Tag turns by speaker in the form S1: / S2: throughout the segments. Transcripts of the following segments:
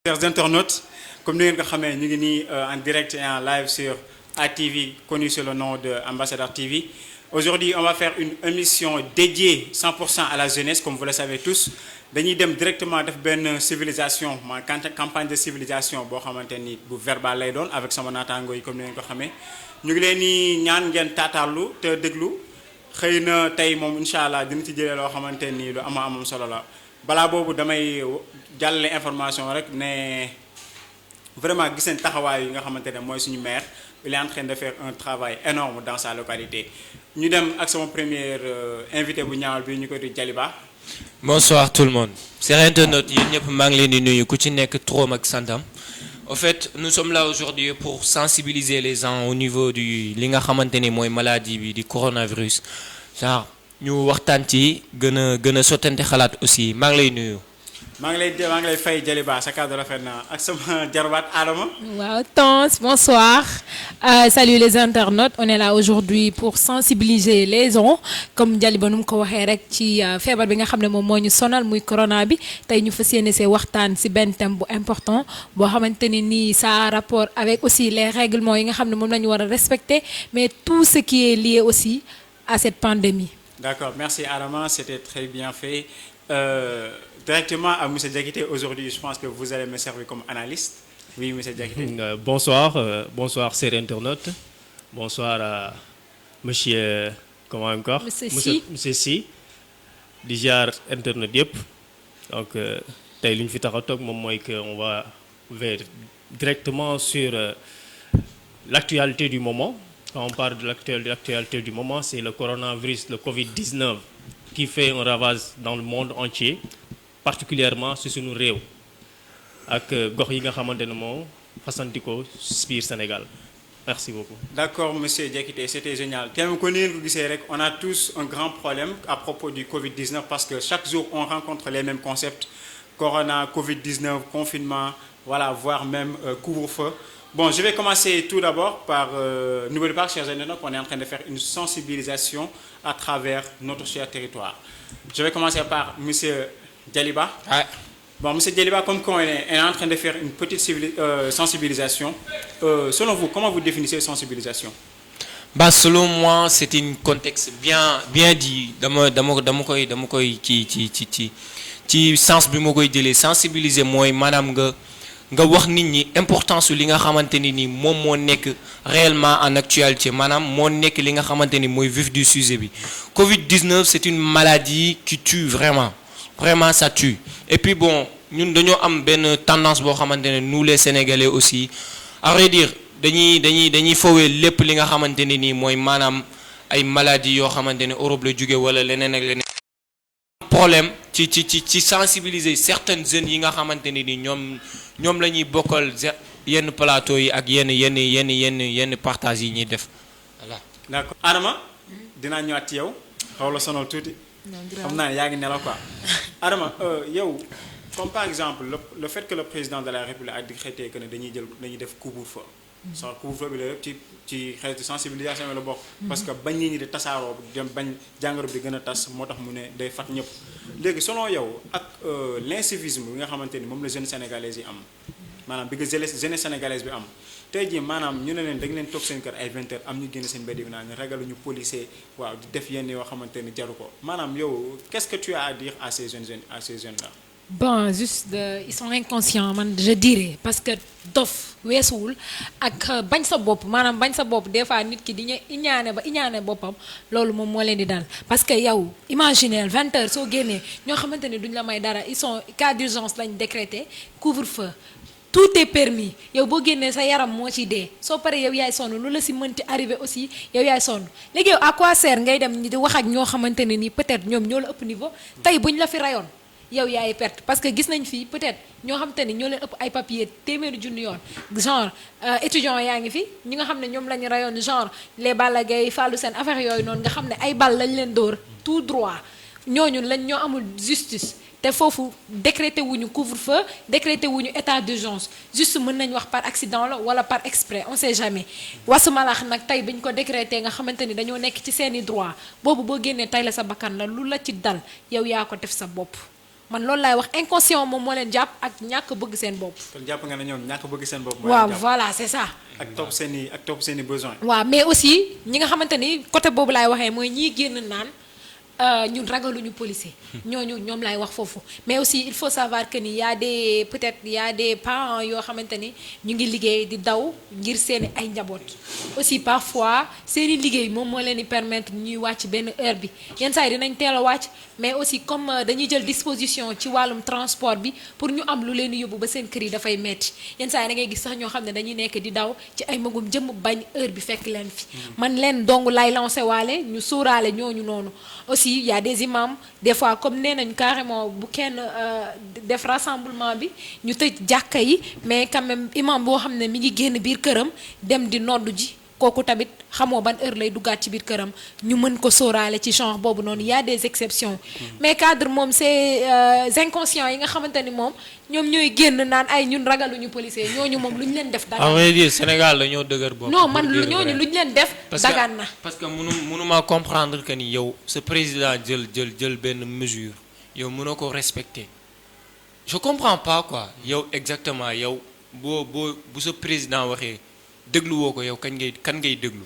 S1: Chers internautes, comme nous le savons, nous sommes en direct et en live sur ATV, connu sous le nom de Ambassadeur TV. Aujourd'hui, on va faire une émission dédiée 100% à la jeunesse, comme vous le savez tous. Nous allons directement faire une civilisation, une campagne de civilisation, verbal avec son natango, comme nous le savons. Nous allons ñaan tatarlu te déglu xeyna tay mom inshallah dina ci jëlé lo xamanteni lu am solo la bala bobu damay jallé information rek né vraiment gis nañ taxawaay yi nga xamantene moy suñu maire il est en train de faire un travail énorme dans sa localité ñu dem ak sama premier invité bu ñaawal bi ñu ko di Jaliba.
S2: Bonsoir tout le monde. C'est internaute yéen ñëpp maa ngi leen di nuyu ku ci nekk turam ak santam. En fait, nous sommes là aujourd'hui pour sensibiliser les gens au niveau du li nga xamanteni moy maladie bi di coronavirus. Genre ñu waxtaan ci gëna sotante xalaat aussi maa ngi lay nuyu.
S1: maa ngi lay fay Jaliba sa cadre rafet na ak sama jarbaat Adama.
S3: Waaw Tons, bonsoir. Salut les internautes, on est là aujourd'hui pour sensibiliser les gens comme Jaliba num ko waxé rek ci fièvre bi nga xamné mom moñu sonal muy corona bi tay ñu fassiyéné sé waxtaan ci ben thème bu important bo xamanteni ni ça a rapport avec aussi les règlements yi nga xamné mom lañu wara respecter mais tout ce qui est lié aussi à cette pandémie.
S1: D'accord, merci Adama, c'était très bien fait. Directement à M. Diakité, aujourd'hui, je pense que vous allez me servir comme analyste. Oui, M. Diakité.
S4: Bonsoir, chers internautes. Bonsoir à monsieur, comment encore
S3: Monsieur
S4: Si. Déjà, internaute yep. Donc, on va vers directement sur l'actualité du moment. Quand on parle de l'actualité du moment, c'est le coronavirus, le Covid-19, qui fait un ravage dans le monde entier, particulièrement sur nos réew ak gox yi nga xamantene mo fassantiko biir Sénégal. Merci beaucoup.
S1: D'accord, monsieur Diakité, c'était génial. On a tous un grand problème à propos du Covid-19 parce que chaque jour on rencontre les mêmes concepts. Corona, Covid-19, confinement, voilà, voire même couvre-feu. Bon, je vais commencer tout d'abord par, n'oubliez pas, chers internautes, qu'on est en train de faire une sensibilisation à travers notre cher territoire. Je vais commencer par monsieur Jaliba.
S2: Ouais.
S1: Bon, monsieur Jaliba, comme on est en train de faire une petite sensibilisation, selon vous, comment vous définissez sensibilisation?
S2: Bah, selon moi, c'est un contexte bien dit. Ci sens bi mo koy jëlé sensibiliser moy manam nga wax nit ñi importance li nga xamanteni ni mom mo nek réellement en actualité manam mo nek li nga xamanteni moy vif du sujet bi. Covid-19 c'est une maladie qui tue vraiment ça tue. Et puis bon ñun dañoo am ben tendance bo xamanteni nous les Sénégalais aussi à vrai dire dañuy fowé lépp li nga xamanteni ni moy manam ay maladies yo xamanteni Europe la jóge wala leneen ak leneen problème ci sensibiliser certaines jeunes yi nga xamanteni ni ñom lañuy bokkal yenn plateau yi ak yenn partage yi ñi def voilà.
S1: D'accord Adama dina ñëwaat ci yow xaw la sonal tuuti. xam naa ne yaa ngi nelaw quoi. Adama yow comme par exemple le fait que le président de la République a décrété que dañuy def couvre-feu. sans couvre-feu bi la ci xeetu sensibilisation la bokk. parce que bañ nit ñi di tasaaroo dem bañ jàngoro bi gën a tas moo tax mu ne day fat ñëpp. léegi selon yow ak l'incivisme bi nga xamante ni moom la jeune sénégalaise yi am maanaam bi nga jeune sénégalaise bi am tey jii maanaam ñu ne leen da nga leen toog seen kër ay 20 heures am ñu génn seen mbedd bi naan ragaluñu policier waaw di def yenn yoo xamante ni jaru ko maanaam yow qu'est-ce que tu as à dire à ces jeunes là.
S3: Bon, juste ils sont inconscients, je dirais, parce que dof weesuwul ak bañ sa bopp maanaam bañ sa bopp des fois nit ki di iñaane boppam loolu moom moo leen di dal parce que yow imaginez 20 heures soo génnee ñoo xamante ne duñ la may dara ils sont cas d'urgence lañ décrété couvre-feu tout est permis yow boo génnee sa yaram moo ci dee soo paree yow yaay sonn lu la si mënti arrivé aussi yow yaay sonn léegi yow à quoi sert ngay dem di wax ak ñoo xamante ne nii peut-être ñoom ñoo la ëpp niveau tey buñ la fi rayoon yow yaay perte parce que gis nañ fi peut-être ñoo xam te ni ñoo leen ëpp ay papier téeméeri junni yoon genre étudiants yaa ngi fi ñi nga xam ne ñoom la ñu rayoon genre les Balla Gaye Fallou Sène affaire yooyu noonu nga xam ne ay bal lañ leen dóor tout droit ñooñu lañ ñoo amul justice te foofu décrété wuñu couvre-feu décrété wuñu état d'urgence juste mën nañ wax par accident la wala par exprès on sait jamais wasamalax nag tey biñ ko décrété nga xamante ni dañoo nekk ci seeni droit boobu boo génnee tey la sa bakkan la lu la ci dal yow yaa ko def sa bopp man loolu laay wax inconscient moom moo leen jàpp ak ñàkk bëgg seen bopp.
S1: kon jàpp nga ne ñoom ñàkk bëgg seen bopp.
S3: waaw voilà c'est ça.
S1: ak topp seen i besoin.
S3: waaw mais aussi ñi nga xamante ni côté boobu laay waxee mooy ñiy génn naan ñun ragaluñu policier. ñoom laay wax foofu mais aussi il faut savoir que ni y a des parents yoo xamante ni ñu ngi liggéey di daw ngir seeni ay njaboot aussi parfois seeni liggéey moom moo leen di permettre ñuy wàcc benn heure bi yenn saa yi dinañ teel a wàcc mais aussi comme dañuy jël disposition ci wàllum transport bi pour ñu am lu leen di yóbbu ba seen kër yi dafay metti yenn saa yi da ngay gis sax ñoo xam ne dañuy nekk di daw ci ay magum jëm bañ heure bi fekk leen fi man leen dong lay lancé waale ñu sóoraale ñooñu noonu aussi il y a des imams des fois comme nee nañ carrément bu kenn def rassemblement bi ñu tëj jàkka yi mais quand même imam boo xam ne mi ngi génn biir këram dem di noddu ji kooku tamit xamoo ban heure lay duggaat ci biir këram ñu mën ko sóoraale ci genre boobu noonu y a des exceptions mais cadre moom c'est inconscients yi nga xamante ni moom ñoom ñooy génn naan ay ñun ragaluñu policier ñooñu moom lu ñu leen def dagaan
S2: à vrai dire Sénégal dañoo dëgër bopp.
S3: non man ñooñu lu ñu leen def dagaan na
S2: parce que mënuma comprendre que ni yow sa président jël benn mesure yow mënoo ko respecter je comprends pas quoi yow exactement yow bu sa président waxee dégluwoo ko yow kan ngay déglu.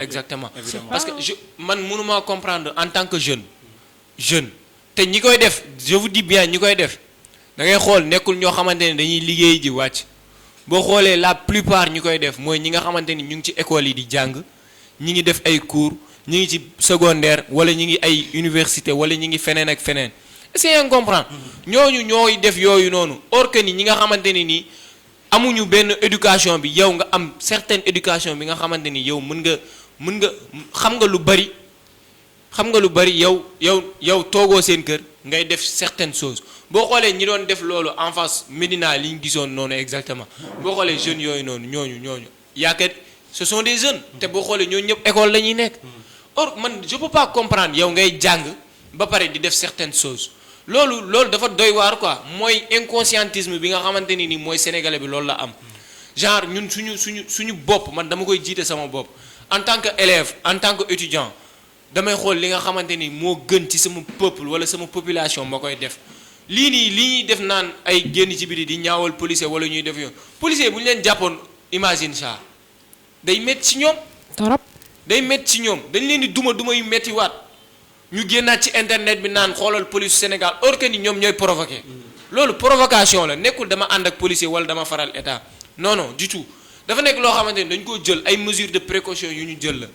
S2: exactement parce que man mënuma comprendre en tant que jeune te ñi koy def je vous dis bien ñi koy def da ngay xool nekkul ñoo xamante ne dañuy liggéey ji wàcc boo xoolee la plupart ñi koy def mooy ñi nga xamante ni ñu ngi ci école yi di jàng ñi ngi def ay cours ñi ngi ci secondaire wala ñi ngi ay université wala ñi ngi feneen ak feneen est-ce que comprendre ñooñu ñooy def yooyu noonu or que ni ñi nga xamante ni nii amuñu benn éducation bi yow nga am certaine éducation bi nga xamante ni yow mën nga xam nga lu bari yow toogoo seen kër ngay def certaines choses boo xoolee ñi doon def loolu en face Médina li ñu gisoon noonu exactement boo xoolee jeunes yooyu noonu ñooñu yaakaar ce sont des jeunes te boo xoolee ñooñu ñëpp école la ñuy nekk or man je peux pas comprendre yow ngay jàng ba pare di def certaines choses loolu dafa doy waar quoi mooy inconscientisme bi nga xamante ni mooy sénégalais bi loolu la am genre ñun suñu bopp man dama koy jiite sama bopp en tant que élève en tant que étudiant damay xool li nga xamante ni moo gën ci sama peuple wala sama population ma koy def lii ñuy def naan ay génn ci biti di ñaawal policier wala ñuy def yoon policier bu ñu leen jàppoon imagine ça day métti ci ñoom.
S3: torop
S2: day métti ci ñoom dañ leen di duma yu métti waat. ñu génnaat ci internet bi naan xoolal police Sénégal or que ni ñoom ñooy provoqué loolu provocation la nekkul dama ànd ak policier wala dama faral état non du tout dafa nekk loo xamante ni dañ koo jël ay mesures de précaution yu ñu jël la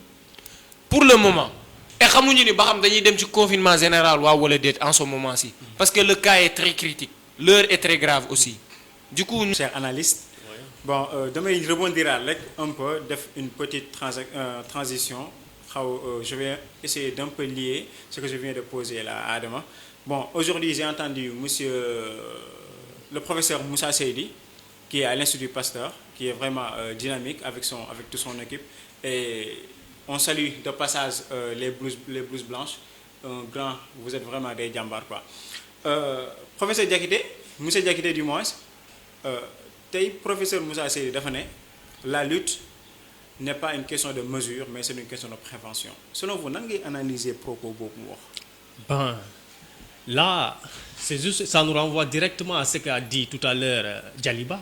S2: pour le moment et xamuñu ni ba xam dañuy dem ci confinement général waaw wala déet en ce moment-ci parce que le cas est très critique l'heure est très grave aussi du coup.
S1: Cher analyste bon damay rebondir rek un peu def une petite transition. Je vais essayer d'un peu lier ce que je viens de poser là à Adama. Bon, aujourd'hui, j'ai entendu le professeur Moussa Seydi, qui est à l'Institut Pasteur, qui est vraiment dynamique avec toute son équipe. Et on salue de passage les blouses blanches. Vous êtes vraiment des djambars, quoi. Professeur Diakité, Moussa Diakité du moins, professeur Moussa Seydi dafa ne la lutte n'est pas une question de mesure, mais c'est une question de prévention. Selon vous, comment analyser propos beaucoup?
S4: Ben, là, c'est juste, ça nous renvoie directement à ce qu'a dit tout à l'heure Djaliba.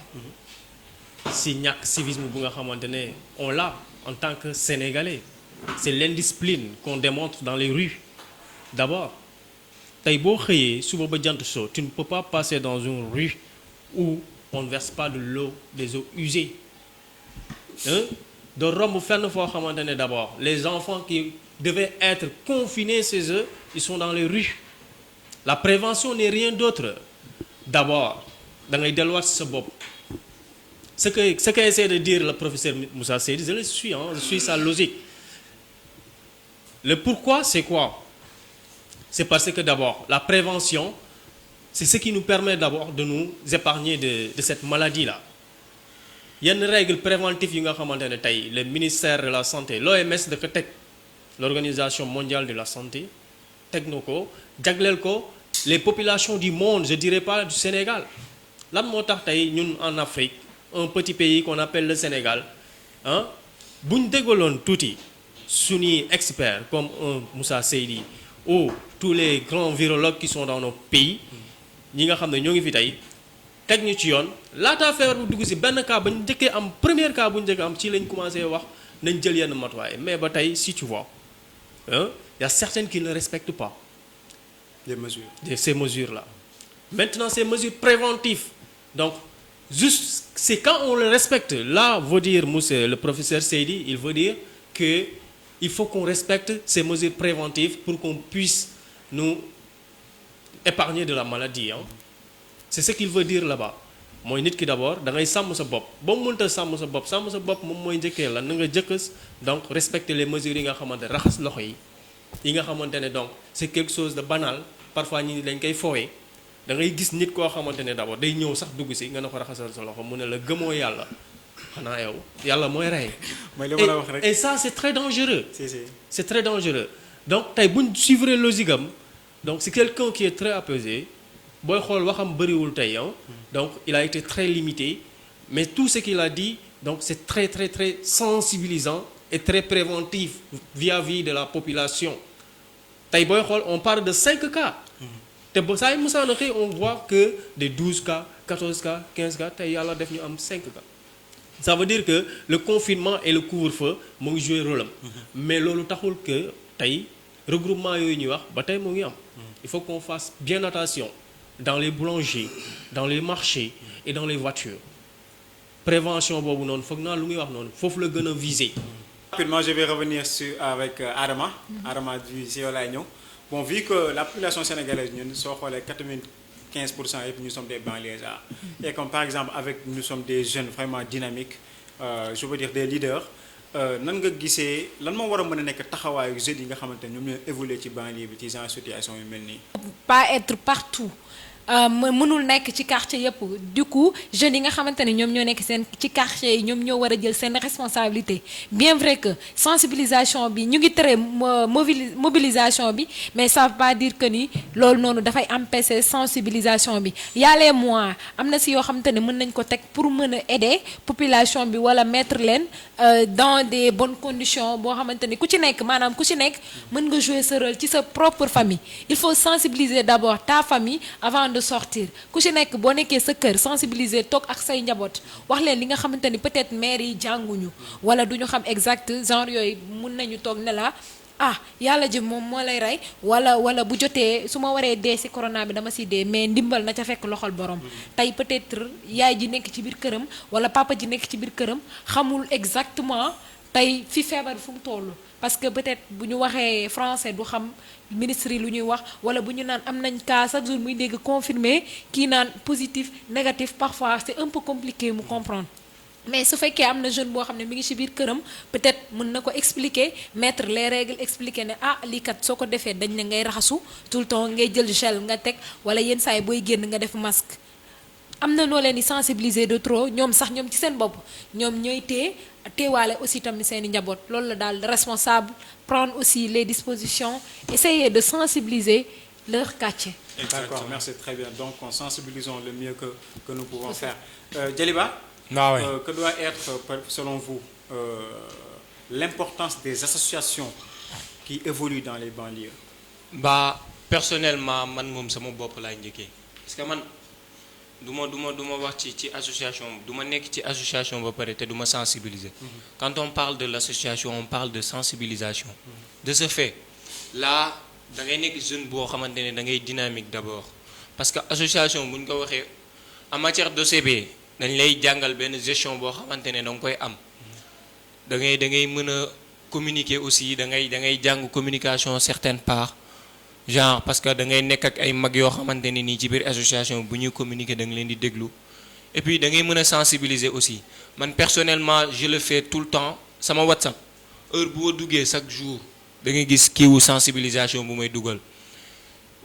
S4: Si ñàkk civisme bu nga xamante ne on l'a en tant que Sénégalais, c'est l'indiscipline qu'on démontre dans les rues. D'abord, tey boo xëyee suba ba jant so, tu ne peux pas passer dans une rue où on ne verse pas de l'eau, des eaux usées. De romb fenn foo xamante ne d'abord les enfants qui devaient être confinés chez eux ils sont dans les rues. La prévention n'est rien d'autre. D'abord da ngay delluwaat sa bopp. Ce que essaie de dire le professeur Moussa Seydi, je suis sa logique. Le pourquoi c'est quoi? C'est parce que d'abord la prévention c'est ce qui nous permet d'abord de nous épargner de cette maladie-là. Il y a une règle préventive yi nga xamante ne tey le ministère de la santé l'OMS da ko teg l'organisation mondiale de la santé teg na ko jagleel ko les populations du monde je dirais pas du Sénégal lan moo tax tey ñun en Afrique un petit pays qu'on appelle le Sénégal ah bu ñu déggaloon tuuti suñuy experts comme un Moussa Seydi ou tous les grands virologues qui sont dans nos pays ñi nga xam ne ñoo ngi fi tey teg ñu ci yoon laataa feebar bu dugg si benn cas ba ñu njëkkee am premier cas bu ñu njëkk am ci lañ commencé wax nañ jël yenn matuwaay mais ba tey si tu vois hein, y a certaines qui ne respectent pas
S1: les mesures.
S4: ces mesures-là. Maintenant, ces mesures préventives, donc, juste, c'est quand on le respecte. Là, veut dire, monsieur, le professeur Seydi, il veut dire qu'il faut qu'on respecte ces mesures préventives pour qu'on puisse nous épargner de la maladie. Hein. C'est ce qu'il veut dire là-bas. Moi, nit ki d'abord, da ngay sàmm sa bopp. Boo mënta sàmm sa bopp moom mooy njëkkee la na nga jëkkas donc respecter les mesures yi nga xamante raxas loxo yi nga xamante ne donc c'est quelque chose de banal parfois ñi dañ koy foowee da ngay gis nit koo xamante ne d'abord day ñëw sax dugg si nga ne ko raxasal sa loxo mu ne la gëmoo yàlla xanaa yow yàlla mooy rey.
S1: mooy li ma la wax rek
S4: et ça c'est très dangereux.
S1: si.
S4: C'est très dangereux donc tey bu ñu suivre logique am donc c'est quelqu'un qui est très apaisé booy xool waxam bëriwul tey donc il a été très limité mais tout ce qu'il a dit donc c'est très très très sensibilisant et très préventif vis-à-vis de la population tey booy xool on parle de 5 cas te ba saa yu musaana xëy on voit que des 12 cas 14 cas 15 cas tey yàlla def ñu am 5 cas ça veut dire que le confinement et le couvre-feu mu ngi jouer rôle am mais loolu taxul que tey regroupement yooyu ñuy wax ba tey mu ngi am il faut qu'on fasse bien attention dans les boulangeries dans les marchés et dans les voitures prévention boobu noonu foog naa lu muy wax noonu foofu la gën a viser.
S1: Rapidement, je vais revenir avec Adama. Adama du si yow laay ñëw bon vu que la population sénégalaise ñun soo xoolee 95% yëpp nous sommes des banlieusards et comme par exemple avec nous sommes des jeunes vraiment dynamiques je veux dire des leaders nan nga gisee lan moo war a mën a nekk taxawaayu jeunes yi nga xamante ne ñoom ñoo évoluer ci banlieue bi ci genre situation yu mel nii.
S3: pas être partout mënul nekk ci quartier yëpp du coup jeunes yi nga xamante ne ñoom ñoo nekk seen ci quartier yi ñoom ñoo war a jël seen responsabilité bien vrai que sensibilisation bi ñu ngi tere mobilisation bi mais ça veut pas dire que ni loolu noonu dafay empêcher sensibilisation bi y a les moyens am na si yoo xamante ne mën nañ ko teg pour mën a aider population bi wala mettre leen dans des bonnes conditions boo xamante ni ku ci nekk maanaam ku ci nekk mën nga jouer ce rôle ci sa propre famille il faut sensibiliser d'abord ta famille avant de sortir ku ci nekk boo nekkee sa kër sensibiliser toog ak say njaboot wax leen li nga xamante ni peut-être mère yi jànguñu wala duñu xam exact genre yooyu mun nañu toog ne la yàlla ji moom moo lay rey wala bu jotee su ma waree dee ci corona bi dama ci dee mais ndimbal na ca fekk loxol borom tey peut-être yaay ji nekk ci biir këram wala papa ji nekk ci biir këram xamul exactement tey fi feebar fu mu toll parce que peut-être bu ñu waxee français du xam ministre yi lu ñuy wax wala bu ñu naan am nañ cas chaque jour muy dégg confirmé kii naan positif négatif parfois c'est un peu compliqué mu comprendre mais su fekkee am na jeune boo xam ne mi ngi ci biir këram peut-être mën na ko expliquer mettre les règles expliquer ne lii kat soo ko defee dañ ne ngay raxasu tout le temps ngay jël gel nga teg wala yenn saa yi booy génn nga def masque am na noo leen di sensibiliser de trop ñoom sax ñoom ci seen bopp ñoom ñooy teewaale aussi tamit seeni njaboot loolu la daal responsable prendre aussi les dispositions essayer de sensibiliser leur quartier.
S1: D'accord, merci très bien donc en sensibilisant le mieux que nous pouvons faire Djaliba. Que doit être selon vous l'importance des associations qui évoluent dans les banlieues?
S2: Personnellement man moom sama bopp laay njëkkee parce que man du ma wax ci association du ma nekk ci association ba pare te du ma sensibiliser. Quand on parle de l'association on parle de sensibilisation. De ce fait là da ngay nekk jeune boo xamante ne da ngay dynamique d'abord parce que association bu ñu ko waxee en matière d'OCB dañ lay jàngal benn gestion boo xamante ne da nga koy am da ngay mën a communiquer aussi da ngay jàng communication certaine part genre parce que da ngay nekk ak ay mag yoo xamante ne nii ci biir association bu ñuy communiquer da nga leen di déglu et puis da ngay mën a sensibiliser aussi man personnellement je le fais tout le temps sama WhatsApp heure bu ma duggee chaque jour da ngay gis kiiwu sensibilisation bu may dugal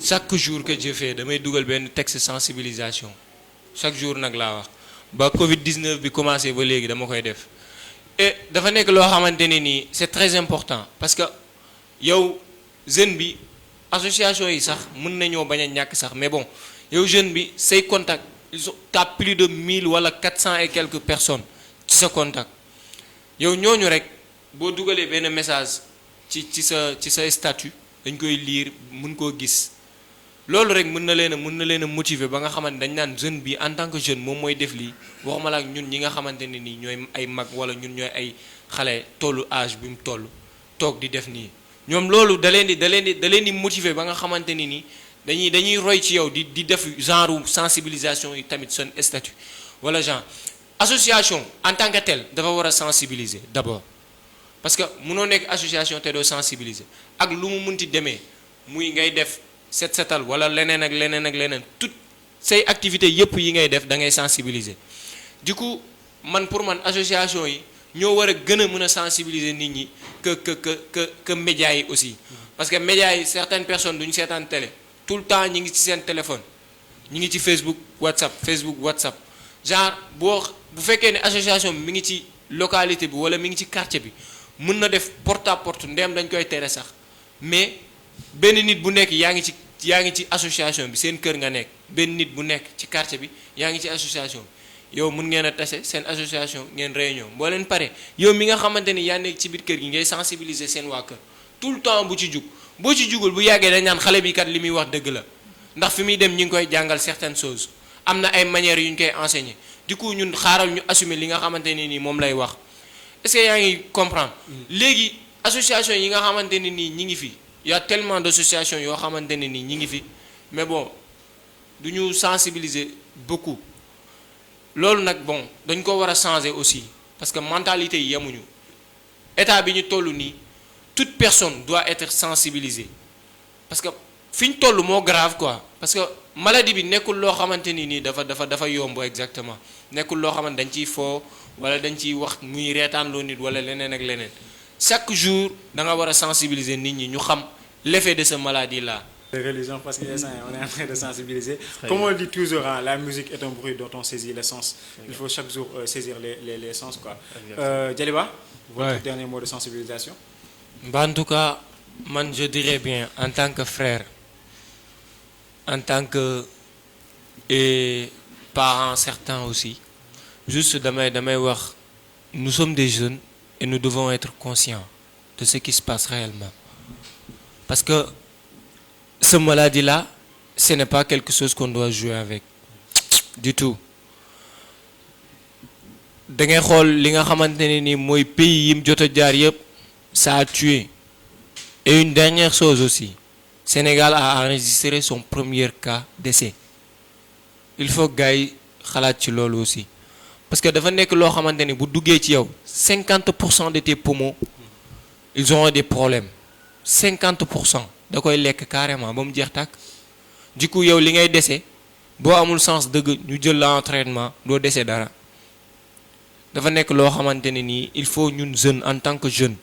S2: chaque jour que je fais damay dugal benn texte sensibilisation chaque jour nag laa wax ba Covid-19 bi commencé ba léegi dama koy def et dafa nekk loo xamante ne nii c'est très important parce que yow jeune bi association yi sax mën nañoo bañ a ñàkk sax mais bon yow jeune bi say contact t'as plus de 1000 wala 400 et quelques personnes ci sa contact yow ñooñu rek boo dugalee benn message ci sa statut dañ koy lire mën koo gis loolu rek mën na leen a motiver ba nga xamante dañ naan jeune bi en tant que jeune moom mooy def lii waxuma la ak ñun ñi nga xamante ne nii ñooy ay mag wala ñun ñooy ay xale tollu âge bi mu toll toog di def nii ñoom loolu da leen di motiver ba nga xamante ni nii dañuy roy ci yow di def genre sensibilisation yi tamit seen statut wala genre association en tant que tel dafa war a sensibiliser d'abord parce que mënoo nekk association te doo sensibiliser ak lu mu munti demee muy ngay def set setal wala leneen ak leneen tout say activités yépp yi ngay def da ngay sensibiliser du coup man pour man association yi ñoo war a gën a mën a sensibiliser nit ñi que médias yi aussi parce que médias yi certaines personnes duñu seetaan télé tout le temps ñi ngi ci seen téléphone ñi ngi ci Facebook WhatsApp genre bu fekkee ne association bi mi ngi ci localité bi wala mi ngi ci quartier bi mën na def porte à porte ndeem dañ koy tere sax mais benn nit bu nekk yaa ngi ci association bi seen kër nga nekk benn nit bu nekk ci quartier bi yaa ngi ci association bi yow mën ngeen a tase seen association ngeen réunion boo leen pare yow mi nga xamante ni yaa nekk ci biir kër gi ngay sensibiliser seen waa kër tout le temps bu ci jug boo ci jugul bu yàggee dañ naan xale bi kat li muy wax dëgg la ndax fi muy dem ñi ngi koy jàngal certaines choses am na ay manières yu ñu koy enseigner du coup ñun xaaral ñu assumer li nga xamante ne nii moom lay wax est-ce que yaa ngi comprendre léegi association yi nga xamante ne nii ñi ngi fi y a tellement d'associations yoo xamante ne nii ñi ngi fi mais bon du ñu sensibiliser beaucoup loolu nag bon dañ ko war a changer aussi parce que mentalité yi yemuñu état bi ñu toll nii toute personne doit être sensibilisée parce que fi ñu toll moo grave quoi parce que maladie bi nekkul loo xamante ni nii dafa yomb exactement nekkul loo xamante dañ ciy foo wala dañ ciy wax muy reetaan loo nit wala leneen ak leneen chaque jour da nga war a sensibiliser nit ñi ñu xam l'effet de ce maladie là.
S1: De religion parce que on est en train de sensibiliser. Comme on le dit toujours, hein, la musique est un bruit dont on saisit l'essence. Il faut chaque jour saisir les sens quoi. Djaliba, votre dernier mot de sensibilisation.
S2: Bah, en tout cas, man je dirais bien en tant que frère, en tant que parents certains aussi, juste damay wax, nous sommes des jeunes et nous devons être conscients de ce qui se passe réellement. Parce que ce maladie-là, ce n'est pas quelque chose qu'on doit jouer avec du tout. Da ngay xool li nga xamante ne ni mooy pays yim jot a jaar yëpp ça a tué. Et une dernière chose aussi, Sénégal a enregistré son premier cas décès. Il faut gars yi xalaat ci loolu aussi parce que dafa nekk loo xamante ni bu duggee ci yow 50% de tes poumons ils ont des problèmes 50% da koy lekk carrément ba mu jeex tàkk du coup yow li ngay dese boo amul sens dëgg ñu jël la en traitement doo dese dara dafa nekk loo xamante ne nii il faut ñun jeune en tant que jeune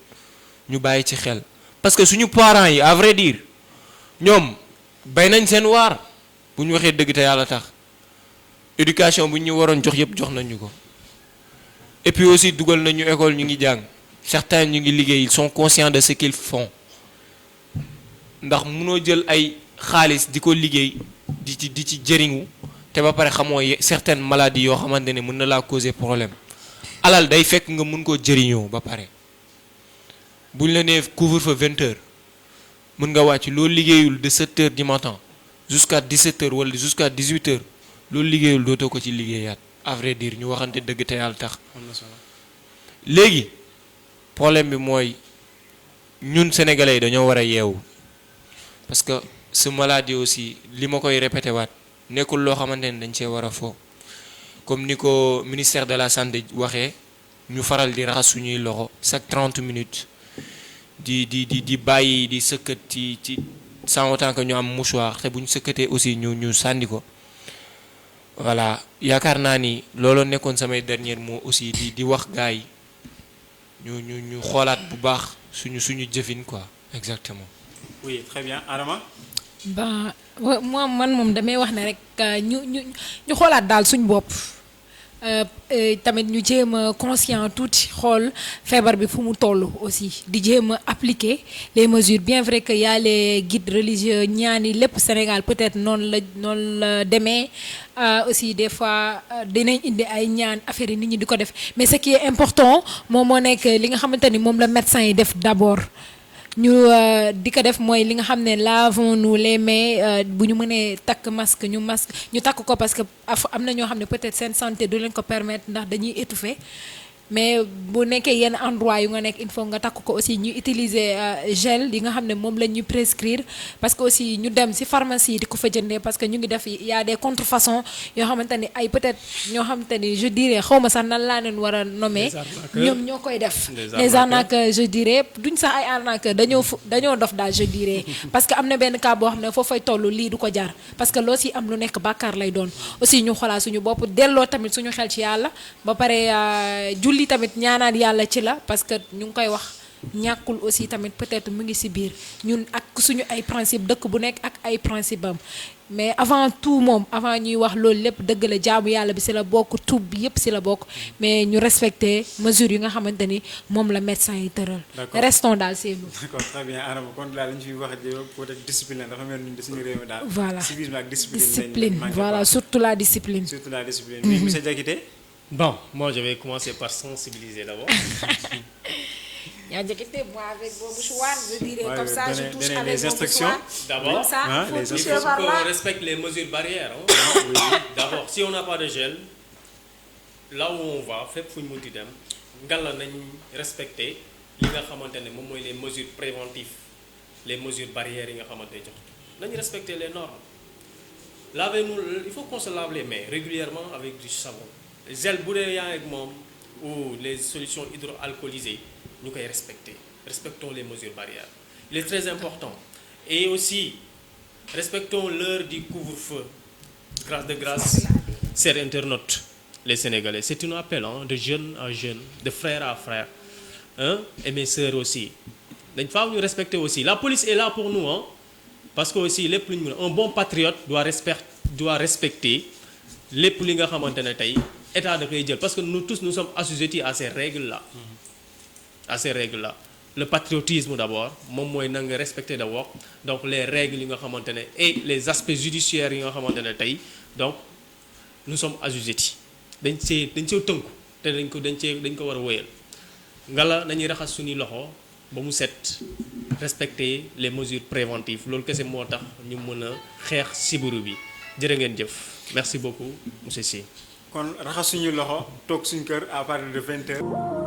S2: ñu bàyyi ci xel parce que suñu parents yi à vrai dire ñoom bay nañ seen waar bu ñu waxee dëgg te yàlla tax éducation bu ñu waroon jox yëpp jox nañu ko et puis aussi dugal nañu école ñu ngi jàng certains ñu ngi liggéey ils sont conscients de ce qu'ils font ndax mënoo jël ay xaalis di ko liggéey di ci jëriñu te ba pare xamoo certaines maladies yoo xamante ne mën na laa causer problème alal day fekk nga mën koo jëriñoo ba pare buñ la nee couvre-feu 20 heures mën nga wàcc loolu liggéeyul de 7 heures du matin jusqu'à 17 heures wala jusqu'à 18 heures loolu liggéeyul dootoo ko ci liggéeyaat à vrai dire ñu waxante dëgg te yàlla tax léegi problème bi mooy ñun sénégalais yi dañoo war a yeewu parce que ce maladie aussi li ma koy répété waat nekkul loo xamante ne dañ cee war a fo comme ni ko ministère de la santé waxee ñu faral di raxas suñuy loxo chaque 30 minutes di bàyyi di sëkkat ci sans autant que ñu am mouchoir te bu ñu sëkkatee aussi ñu sànni ko voilà yaakaar naa ni looloo nekkoon samay dernier mot aussi di wax gars yi ñu xoolaat bu baax suñu jëfin quoi exactement.
S1: Oui, très bien. Adama?
S3: Ben moi man moom damay wax ne rek ñu xoolaat daal suñ bopp tamit ñu jéem a conscient tuuti xool feebar bi fu mu toll aussi di jéem a appliquer les mesures bien vrai que y a les guides religieux ñaani lépp Sénégal peut-être noonu la demee aussi des fois dinañ indi ay ñaan affaire yi nit ñi di ko def mais ce qui est important moom moo nekk li nga xamante ni moom la médecin yi def d'abord ñu di ko def mooy li nga xam ne lavons-nous les mains bu ñu mënee takk masque ñu takk ko parce que am na ñoo xam ne peut-être seen santé du leen ko permettre ndax dañuy étouffer mais bu nekkee yenn endroit yu nga nekk il faut nga takk ko aussi ñu utiliser gel yi nga xam ne moom la ñuy prescrire parce que aussi ñu dem ci pharmacie yi di ko fa jëndee parce que ñu ngi def y a des contrefaçons yoo xamante ni ay peut-être ñoo xamante ni je dirais xaw ma sax nan laa leen war a nommer ñoom ñoo koy def les arnaqueurs je dirais duñ sax ay arnaqueurs dañoo dof daal je dirais parce que am na benn cas boo xam ne foofay toll lii du ko jar parce que loo si am lu nekk bàkkaar lay doon aussi ñu xoolaat suñu bopp delloo tamit suñu xel ci yàlla ba pare li tamit ñaanaat yàlla ci la parce que ñu ngi koy wax ñàkkul aussi tamit peut-être mu ngi ci biir ñun ak suñu ay principe dëkk bu nekk ak ay principe am mais avant tout moom avant ñuy wax loolu lépp dëgg la jaamu yàlla bi ci la bokk tuub bi yépp ci la bokk mais ñu respecter mesures yi nga xamante ni moom la médecin yi tëral. restons daal c'est nous.
S1: d'accord très bien Adama kon daal li ñu fiy wax peut-être discipline dafa mel ni suñu réew mi daal.
S3: voilà
S1: civisme ak
S3: discipline voilà surtout la discipline.
S1: surtout la discipline. Oui, monsieur Diakité.
S4: Bon, moi je vais commencer par sensibiliser d'abord.
S3: Moi je dirais comme ça, je touche avec
S1: les instructions.
S4: D'abord,
S3: comme ça,
S1: hein,
S3: faut
S1: les
S3: toucher
S4: il faut
S3: par là.
S4: qu'on respecte les mesures barrières. Hein. Oui. D'abord, si on n'a pas de gel, là où on va, fait pour nous dire, ngalla nañ respecter li nga xamantene mom moy les mesures préventives, les mesures barrières yi nga xamantene jox. Nañ respecter les normes. Lavez-nous, il faut qu'on se lave les mains régulièrement avec du savon. Gel bu dee yaa ak moom ou les solutions hydroalcoolisées ñu koy respecter. Respectons les mesures barrières. Il est très important. Et aussi, respectons l'heure du couvre-feu. Grâce de grâce, chers internautes, les Sénégalais. C'est un appel hein, de jeune à jeune, de frère à frère. Hein, et mes sœurs aussi. Il faut nous respecter aussi. La police est là pour nous. Hein, parce que aussi, un bon patriote doit respecter les plus nga xamantene tay état da koy jël parce que nous tous nous sommes assujettis à ces règles là. À ces règles là. Le patriotisme d'abord, mom moy nang respecter d'abord donc les règles yi nga xamantene et les aspects judiciaires yi nga xamantene tay donc nous sommes assujettis. Dañ ci teunku té dañ ko wara wëyel. Ngala nañuy raxas suñu loxo ba mu set respecter les mesures préventives loolu kese moo tax ñu mën a xeex sibiru bi jërë ngeen jëf merci beaucoup monsieur Sy.
S1: kon raxas suñu loxo toog suñu kër à partir de 20h.